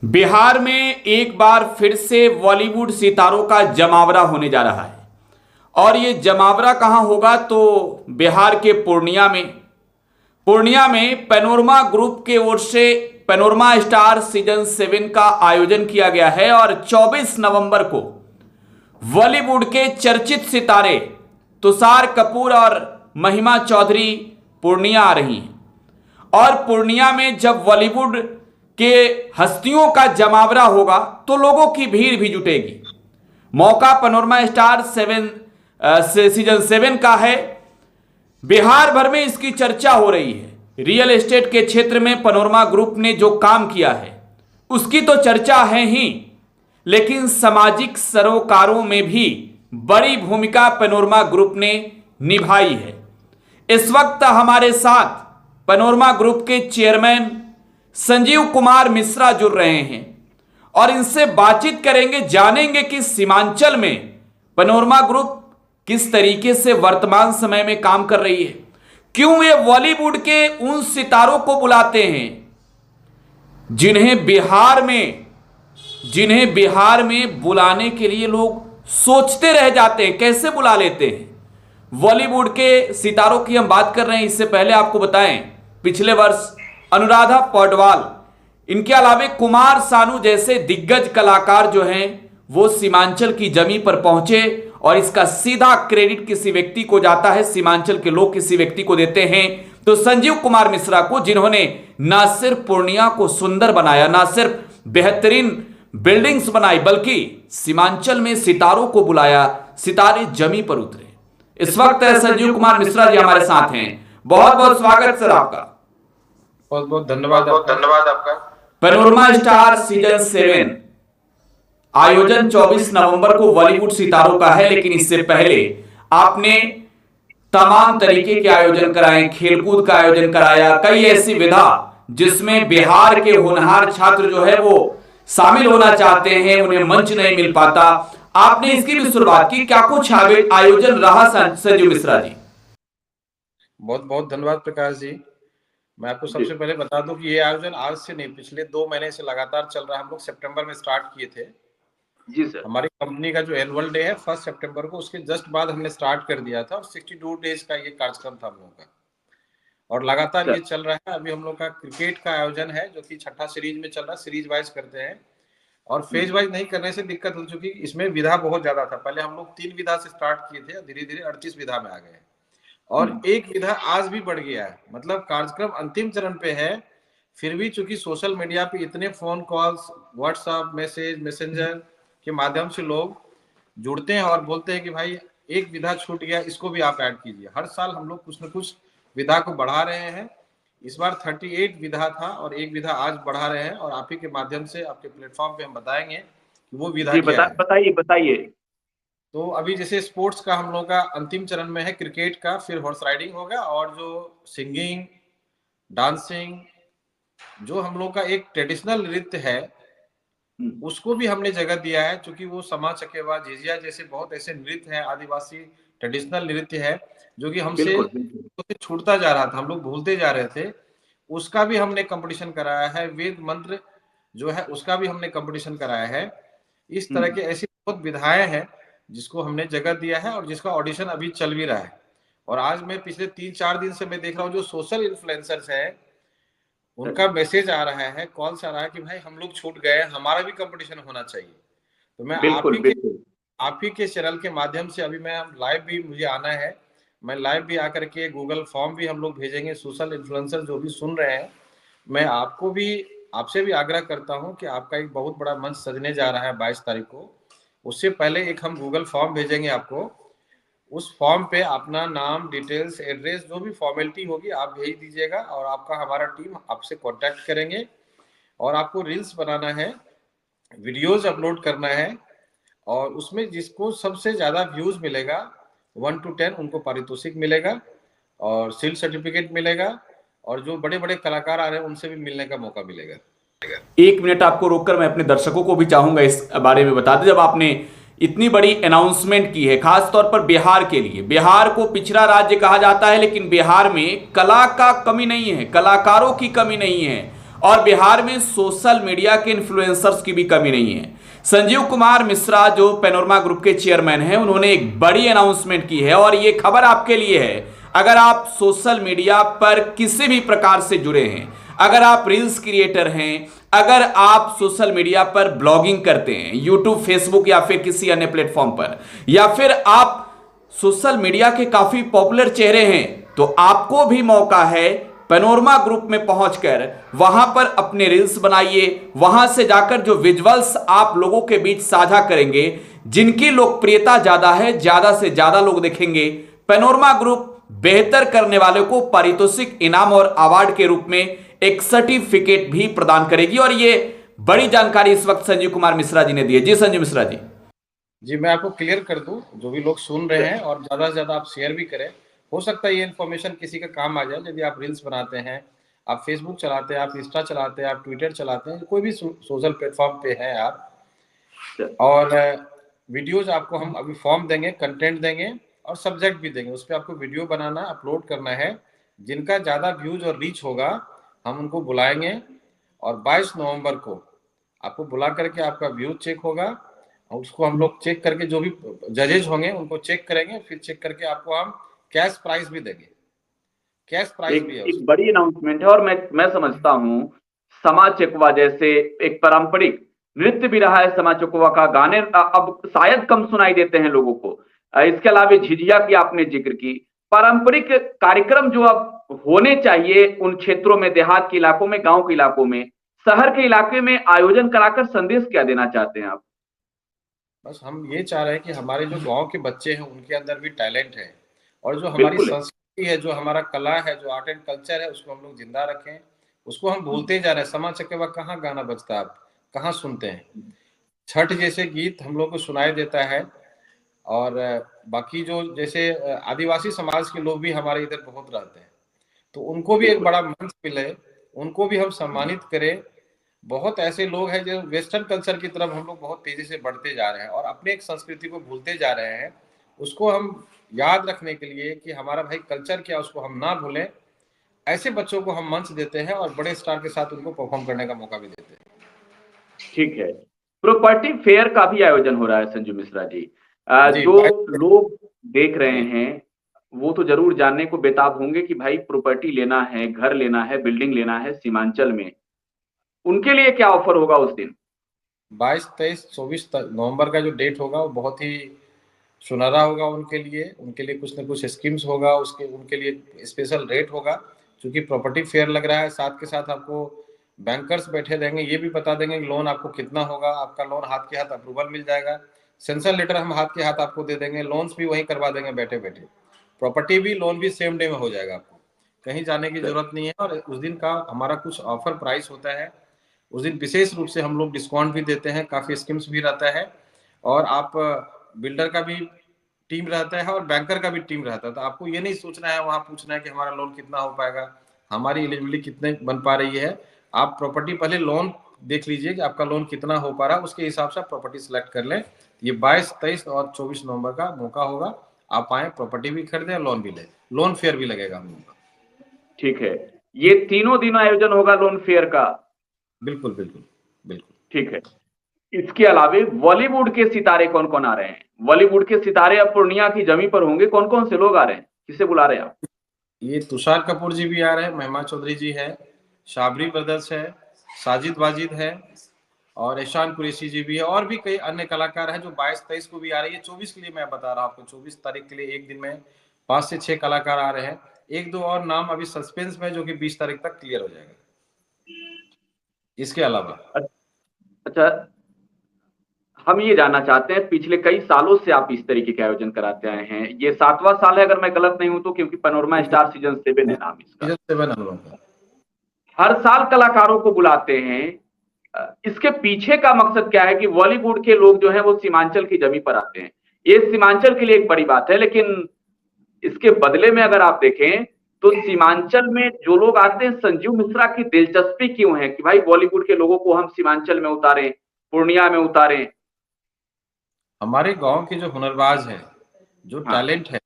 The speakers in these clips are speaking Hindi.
बिहार में एक बार फिर से बॉलीवुड सितारों का जमावड़ा होने जा रहा है। और ये जमावड़ा कहाँ होगा तो बिहार के पूर्णिया में पैनोरमा ग्रुप के ओर से पैनोरमा स्टार सीजन 7 का आयोजन किया गया है। और 24 नवंबर को बॉलीवुड के चर्चित सितारे तुषार कपूर और महिमा चौधरी पूर्णिया आ रही हैं। और पूर्णिया में जब बॉलीवुड के हस्तियों का जमावड़ा होगा तो लोगों की भीड़ भी जुटेगी। मौका पैनोरमा स्टार सीजन 7 का है। बिहार भर में इसकी चर्चा हो रही है। रियल एस्टेट के क्षेत्र में पैनोरमा ग्रुप ने जो काम किया है उसकी तो चर्चा है ही, लेकिन सामाजिक सरोकारों में भी बड़ी भूमिका पैनोरमा ग्रुप ने निभाई है। इस वक्त हमारे साथ पैनोरमा ग्रुप के चेयरमैन संजीव कुमार मिश्रा जुड़ रहे हैं और इनसे बातचीत करेंगे, जानेंगे कि सीमांचल में पैनोरमा ग्रुप किस तरीके से वर्तमान समय में काम कर रही है, क्यों वे बॉलीवुड के उन सितारों को बुलाते हैं जिन्हें बिहार में बुलाने के लिए लोग सोचते रह जाते हैं, कैसे बुला लेते हैं। बॉलीवुड के सितारों की हम बात कर रहे हैं। इससे पहले आपको बताएं, पिछले वर्ष अनुराधा पौडवाल, इनके अलावे कुमार सानू जैसे दिग्गज कलाकार जो हैं वो सीमांचल की जमीन पर पहुंचे और इसका सीधा क्रेडिट किसी व्यक्ति को जाता है, सीमांचल के लोग किसी व्यक्ति को देते हैं तो संजीव कुमार मिश्रा को, जिन्होंने ना सिर्फ पूर्णिया को सुंदर बनाया, ना सिर्फ बेहतरीन बिल्डिंग्स बनाई, बल्कि सीमांचल में सितारों को बुलाया, सितारे जमी पर उतरे। इस वक्त संजीव कुमार मिश्रा जी हमारे साथ हैं। बहुत बहुत स्वागत सर आपका। बहुत बहुत धन्यवाद आपका। पैनोरमा स्टार सीजन 7 आयोजन 24 नवंबर को बॉलीवुड सितारों का है, लेकिन इससे पहले आपने तमाम तरीके के आयोजन कराए, खेलकूद का आयोजन कराया, कई ऐसी विधा जिसमें बिहार के होनहार छात्र जो है वो शामिल होना चाहते हैं, उन्हें मंच नहीं मिल पाता। आपने इसकी भी शुरुआत की, क्या कुछ आयोजन रहा संजीव मिश्रा जी? बहुत बहुत धन्यवाद प्रकाश जी। मैं आपको सबसे पहले बता दूं कि ये आयोजन आज से नहीं, पिछले 2 महीने से लगातार चल रहा है। हम लोग सितंबर में स्टार्ट किए थे जी सर। हमारी कंपनी का जो एनुअल डे है 1 सितंबर को, उसके जस्ट बाद हमने स्टार्ट कर दिया था और 62 डेज का ये कार्यक्रम था हम लोगों का और लगातार ये चल रहा है। अभी हम लोग का क्रिकेट का आयोजन है जो कि 6ठा सीरीज में चल रहा है। सीरीज वाइज करते हैं और फेज वाइज नहीं करने से दिक्कत हो चुकी। इसमें विधा बहुत ज्यादा था। पहले हम लोग 3 विधा से स्टार्ट किए थे, धीरे धीरे 38 विधा में आ गए और एक विधा आज भी बढ़ गया है। मतलब कार्यक्रम अंतिम चरण पे है, फिर भी चूंकि सोशल मीडिया पे इतने फोन कॉल्स, व्हाट्सएप मैसेंजर के माध्यम से लोग जुड़ते हैं और बोलते हैं कि भाई एक विधा छूट गया, इसको भी आप ऐड कीजिए। हर साल हम लोग कुछ न कुछ विधा को बढ़ा रहे हैं। इस बार 38 विधा था और एक विधा आज बढ़ा रहे हैं और आप ही के माध्यम से आपके प्लेटफॉर्म पे हम बताएंगे कि वो विधा क्या है। बताइए। तो अभी जैसे स्पोर्ट्स का हम लोग का अंतिम चरण में है, क्रिकेट का, फिर हॉर्स राइडिंग होगा और जो सिंगिंग, डांसिंग, जो हम लोग का एक ट्रेडिशनल नृत्य है उसको भी हमने जगह दिया है। क्योंकि वो समा चकेवा, झिझिया जैसे बहुत ऐसे नृत्य हैं, आदिवासी ट्रेडिशनल नृत्य है जो कि हमसे छूटता जा रहा था, हम लोग भूलते जा रहे थे। उसका भी हमने कंपटीशन कराया है। वेद मंत्र जो है उसका भी हमने कंपटीशन कराया है। इस तरह के ऐसी बहुत विधाएं हैं जिसको हमने जगह दिया है और जिसका ऑडिशन अभी चल भी रहा है। और आज मैं पिछले 3-4 दिन से मैं देख रहा हूँ जो सोशल इन्फ्लुएंसर्स हैं उनका मैसेज आ रहा है, कॉल्स आ रहा है कि भाई हम लोग छूट गए, हमारा भी कंपटीशन होना चाहिए। तो मैं आप ही के चैनल के माध्यम से अभी मैं लाइव भी, मुझे आना है, मैं लाइव भी आकर के गूगल फॉर्म भी हम लोग भेजेंगे। सोशल इन्फ्लुएंसर जो भी सुन रहे हैं, मैं आपसे भी आग्रह करता हूं कि आपका एक बहुत बड़ा मंच सजने जा रहा है 22 तारीख को। उससे पहले एक हम गूगल फॉर्म भेजेंगे आपको। उस फॉर्म पे अपना नाम, डिटेल्स, एड्रेस, जो भी फॉर्मेलिटी होगी आप भेज दीजिएगा और आपका हमारा टीम आपसे कांटेक्ट करेंगे। और आपको रील्स बनाना है, वीडियोस अपलोड करना है और उसमें जिसको सबसे ज्यादा व्यूज मिलेगा 1 to 10 उनको पारितोषिक मिलेगा और शील्ड सर्टिफिकेट मिलेगा और जो बड़े बड़े कलाकार आ रहे हैं उनसे भी मिलने का मौका मिलेगा। 1 मिनट आपको रोककर मैं अपने दर्शकों को भी चाहूंगा इस बारे में बता दें। जब आपने इतनी बड़ी अनाउंसमेंट की है, खास तौर पर बिहार के लिए, बिहार को पिछड़ा राज्य कहा जाता है, लेकिन बिहार में कला का कमी नहीं है, कलाकारों की कमी नहीं है और बिहार में सोशल मीडिया के इन्फ्लुएंसर्स की भी कमी नहीं है। संजीव कुमार मिश्रा जो पैनोरमा ग्रुप के चेयरमैन हैं, उन्होंने एक बड़ी अनाउंसमेंट की है और ये खबर आपके लिए है। अगर आप सोशल मीडिया पर किसी भी प्रकार से जुड़े हैं, अगर आप रील्स क्रिएटर हैं, अगर आप सोशल मीडिया पर ब्लॉगिंग करते हैं, यूट्यूब, फेसबुक या फिर किसी अन्य प्लेटफॉर्म पर, या फिर आप सोशल मीडिया के काफी पॉपुलर चेहरे हैं, तो आपको भी मौका है पैनोरमा ग्रुप में पहुंचकर वहां पर अपने रील्स बनाइए। वहां से जाकर जो विजुअल्स आप लोगों के बीच साझा करेंगे, जिनकी लोकप्रियता ज्यादा है, ज्यादा से ज्यादा लोग देखेंगे, पैनोरमा ग्रुप बेहतर करने वालों को पारितोषिक, इनाम और अवार्ड के रूप में एक सर्टिफिकेट भी प्रदान करेगी। और ये बड़ी जानकारी इस वक्त संजीव कुमार मिश्रा जी ने दी है। जी संजीव मिश्रा जी। जी, मैं आपको क्लियर कर दूं, जो भी लोग सुन रहे हैं, और ज्यादा से ज्यादा आप शेयर भी करें। हो सकता है ये इन्फॉर्मेशन किसी का काम आ जाए। यदि आप रील्स बनाते हैं, आप फेसबुक चलाते हैं, आप इंस्टा चलाते हैं, आप ट्विटर चलाते हैं, कोई भी सोशल प्लेटफॉर्म पे हैं आप, और वीडियोज आपको हम अभी फॉर्म देंगे, कंटेंट देंगे और सब्जेक्ट भी देंगे। उस पर आपको वीडियो बनाना, अपलोड करना है। जिनका ज़्यादा व्यूज और रीच होगा हम उनको बुलाएंगे, और 22 नवंबर को आपको बुला करके आपका व्यू चेक होगा, और उसको हम लोग चेक करके, जो भी जजेज होंगे उनको चेक करेंगे, फिर चेक करके आपको हम कैश प्राइज भी देंगे। कैश प्राइज भी है एक बड़ी अनाउंसमेंट है। और मैं समझता हूं समा चेकुआ जैसे एक पारंपरिक नृत्य भी रहा है समा चेकुआ का, गाने अब शायद कम सुनाई देते हैं लोगों को। इसके अलावा झिझिया की आपने जिक्र की, पारंपरिक कार्यक्रम जो अब होने चाहिए उन क्षेत्रों में, देहात के इलाकों में, गांव के इलाकों में, शहर के इलाके में आयोजन कराकर संदेश क्या देना चाहते हैं आप? बस हम ये चाह रहे हैं कि हमारे जो गांव के बच्चे हैं उनके अंदर भी टैलेंट है, और जो हमारी संस्कृति है, जो हमारा कला है, जो आर्ट एंड कल्चर है, उसको हम लोग जिंदा रखें। उसको हम भूलते जा रहे हैं। समा चकेवा कहाँ गाना बजता है, आप कहाँ सुनते हैं? छठ जैसे गीत हम लोग को सुनाई देता है। और बाकी जो जैसे आदिवासी समाज के लोग भी हमारे इधर बहुत रहते हैं, तो उनको भी एक बड़ा मंच मिले, उनको भी हम सम्मानित करें। बहुत ऐसे लोग हैं जो वेस्टर्न कल्चर की तरफ हम लोग बहुत तेजी से बढ़ते जा रहे हैं और अपने एक संस्कृति को भूलते जा रहे हैं। उसको हम याद रखने के लिए कि हमारा भाई कल्चर क्या, उसको हम ना भूलें, ऐसे बच्चों को हम मंच देते हैं और बड़े स्टार के साथ उनको परफॉर्म करने का मौका भी देते हैं। ठीक है। प्रॉपर्टी फेयर का भी आयोजन हो रहा है संजू मिश्रा जी। जी, जो लोग देख रहे हैं वो तो जरूर जानने को बेताब होंगे कि भाई प्रॉपर्टी लेना है, घर लेना है, बिल्डिंग लेना है सीमांचल में, उनके लिए क्या ऑफर होगा उस दिन? 22, 23, 24 नवंबर का जो डेट होगा वो बहुत ही सुनहरा होगा उनके लिए। उनके लिए कुछ न कुछ स्कीम्स होगा, उसके उनके लिए स्पेशल रेट होगा, क्योंकि प्रॉपर्टी फेयर लग रहा है। साथ के साथ आपको बैंकर्स बैठे रहेंगे, ये भी बता देंगे कि लोन आपको कितना होगा। आपका लोन हाथ के हाथ अप्रूवल मिल जाएगा, सेंशन लेटर हम हाथ के हाथ आपको दे देंगे, लोन्स भी वहीं करवा देंगे बैठे बैठे। प्रॉपर्टी भी, लोन भी सेम डे में हो जाएगा, आपको कहीं जाने की जरूरत नहीं है। और उस दिन का हमारा कुछ ऑफर प्राइस होता है, उस दिन विशेष रूप से हम लोग डिस्काउंट भी देते हैं, काफ़ी स्कीम्स भी रहता है। और आप बिल्डर का भी टीम रहता है और बैंकर का भी टीम रहता है, तो आपको ये नहीं सोचना है, वहाँ पूछना है कि हमारा लोन कितना हो पाएगा, हमारी एलिजिबिलिटी कितने बन पा रही है। आप प्रॉपर्टी पहले लोन देख लीजिए कि आपका लोन कितना हो पा रहा है, उसके हिसाब से आप प्रॉपर्टी सिलेक्ट कर लें। ये 22, 23 और 24 नवंबर का मौका होगा। आप आए, प्रॉपर्टी भी खरीदें, लोन भी लें। लोन फेयर भी लगेगा हम लोग का। ठीक है। ये तीनों दिन आयोजन होगा लोन फेयर का? बिल्कुल बिल्कुल बिल्कुल। ठीक है। इसके अलावे बॉलीवुड के सितारे कौन कौन आ रहे हैं? बॉलीवुड के सितारे अब पूर्णिया की जमी पर होंगे। कौन कौन से लोग आ रहे हैं, किसे बुला रहे हैं आप? ये तुषार कपूर जी भी आ रहे हैं, महिमा चौधरी जी है, शाबरी ब्रदर्स है, साजिद वाजिद है, और ईशान कुरैशी जी भी है, और भी कई अन्य कलाकार हैं जो 22, 23 को भी आ रही है। 24 के लिए मैं बता रहा हूँ आपको, 24 तारीख के लिए एक दिन में 5 से 6 कलाकार आ रहे हैं। एक दो और नाम अभी सस्पेंस में, जो कि 20 तारीख तक क्लियर हो जाएगा। इसके अलावा अच्छा, हम ये जानना चाहते हैं, पिछले कई सालों से आप इस तरीके के आयोजन कराते आए हैं, ये 7वां साल है अगर मैं गलत नहीं हूं तो, क्योंकि पैनोरमा स्टार सीजन 7 है नाम इसका। सीजन 7 हम लोगों का। हर साल कलाकारों को बुलाते हैं, इसके पीछे का मकसद क्या है कि बॉलीवुड के लोग जो हैं वो सीमांचल की जमी पर आते हैं? ये सीमांचल के लिए एक बड़ी बात है, लेकिन इसके बदले में अगर आप देखें तो सीमांचल में जो लोग आते हैं, संजीव मिश्रा की दिलचस्पी क्यों है कि भाई बॉलीवुड के लोगों को हम सीमांचल में उतारें, पूर्णिया में उतारें? हमारे गांव के जो हुनरबाज हैं, जो हाँ। टैलेंट है,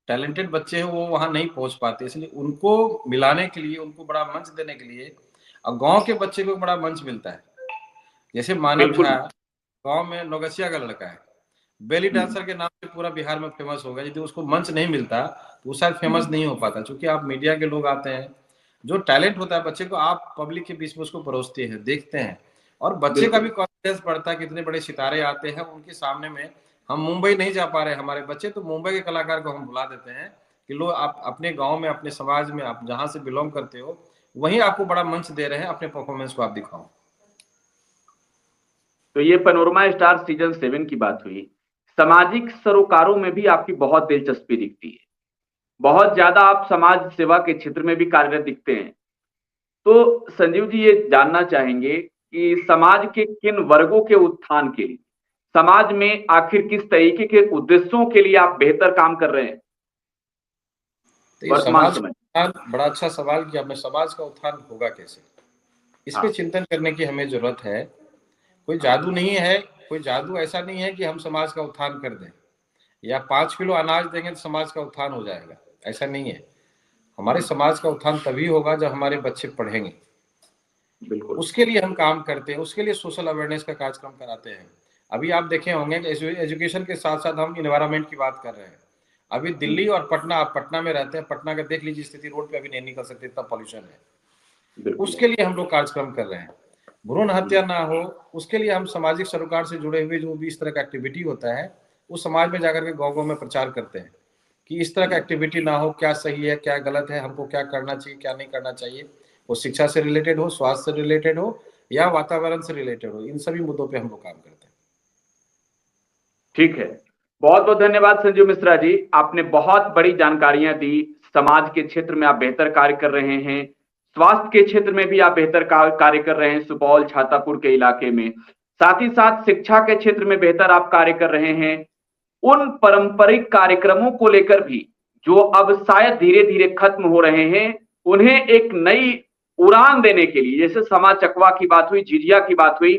टैलेंटेड बच्चे हैं, वो वहां नहीं पहुंच पाते, इसलिए उनको मिलाने के लिए, उनको बड़ा मंच देने के लिए और गांव के बच्चे को बड़ा मंच मिलता है। जैसे मानव बिल्कुल। झा गांव में नौगछिया का लड़का है, बेली डांसर के नाम से पूरा बिहार में फेमस होगा। यदि उसको मंच नहीं मिलता तो वो शायद फेमस नहीं हो पाता। क्योंकि आप मीडिया के लोग आते हैं, जो टैलेंट होता है बच्चे को आप पब्लिक के बीच में उसको परोसते हैं, देखते हैं, और बच्चे का भी बिल्कुल। कॉन्फिडेंस बढ़ता है कि इतने बड़े सितारे आते हैं उनके सामने में। हम मुंबई नहीं जा पा रहे हमारे बच्चे, तो मुंबई के कलाकार को हम बुला देते हैं कि लो आप अपने गांव में, अपने समाज में, आप जहां से बिलोंग करते हो वहीं आपको बड़ा मंच दे रहे हैं, अपने परफॉर्मेंस को आप दिखाओ। तो ये पैनोरमा स्टार सीजन 7 की बात हुई। सामाजिक सरोकारों में भी आपकी बहुत दिलचस्पी दिखती है, बहुत ज्यादा आप समाज सेवा के क्षेत्र में भी कार्यरत दिखते हैं। तो संजीव जी, ये जानना चाहेंगे कि समाज के किन वर्गों के उत्थान के लिए, समाज में आखिर किस तरीके के उद्देश्यों के लिए आप बेहतर काम कर रहे हैं तो ये वर्तमान समाज समय? का उत्थान, बड़ा अच्छा सवाल किया आपने। समाज का उत्थान होगा कैसे, इस पे हाँ। चिंतन करने की हमें जरूरत है। कोई जादू नहीं है, कोई जादू ऐसा नहीं है कि हम समाज का उत्थान कर दें या 5 किलो अनाज देंगे तो समाज का उत्थान हो जाएगा, ऐसा नहीं है। हमारे समाज का उत्थान तभी होगा जब हमारे बच्चे पढ़ेंगे। बिल्कुल। उसके लिए हम काम करते हैं, उसके लिए सोशल अवेयरनेस का कार्यक्रम कराते हैं। अभी आप देखे होंगे कि एजुकेशन के साथ साथ हम इन्वायरमेंट की बात कर रहे हैं। अभी दिल्ली और पटना, आप पटना में रहते हैं, पटना का देख लीजिए स्थिति, रोड पे अभी नहीं निकल सकते, इतना पॉल्यूशन है। बिल्कुल। उसके लिए हम लोग कार्यक्रम कर रहे हैं, भ्रूण हत्या ना हो उसके लिए हम सामाजिक सरोकार से जुड़े हुए जो भी इस तरह का एक्टिविटी होता है वो समाज में जाकर के गाँव गाँव में प्रचार करते हैं कि इस तरह का एक्टिविटी ना हो, क्या सही है क्या गलत है, हमको क्या करना चाहिए क्या नहीं करना चाहिए। वो शिक्षा से रिलेटेड हो, स्वास्थ्य से रिलेटेड हो या वातावरण से रिलेटेड हो, इन सभी मुद्दों पे हम लोग काम करते हैं। ठीक है, बहुत बहुत धन्यवाद संजीव मिश्रा जी, आपने बहुत बड़ी जानकारियां दी। समाज के क्षेत्र में आप बेहतर कार्य कर रहे हैं, स्वास्थ्य के क्षेत्र में भी आप बेहतर कार्य कर रहे हैं सुपौल छातापुर के इलाके में, साथ ही साथ शिक्षा के क्षेत्र में बेहतर आप कार्य कर रहे हैं। उन पारंपरिक कार्यक्रमों को लेकर भी जो अब शायद धीरे धीरे खत्म हो रहे हैं, उन्हें एक नई उड़ान देने के लिए, जैसे समा चकवा की बात हुई, झिझिया की बात हुई,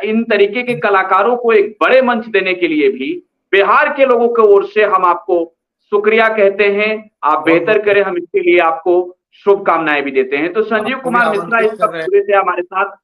इन तरीके के कलाकारों को एक बड़े मंच देने के लिए भी बिहार के लोगों की ओर से हम आपको शुक्रिया कहते हैं। आप बहुत बेहतर बहुत करें, हम इसके लिए आपको शुभकामनाएं भी देते हैं। तो संजीव आप मुझे कुमार मिश्रा इस आमंत्रित कर वक्त रहे हैं। जुड़े थे हमारे साथ।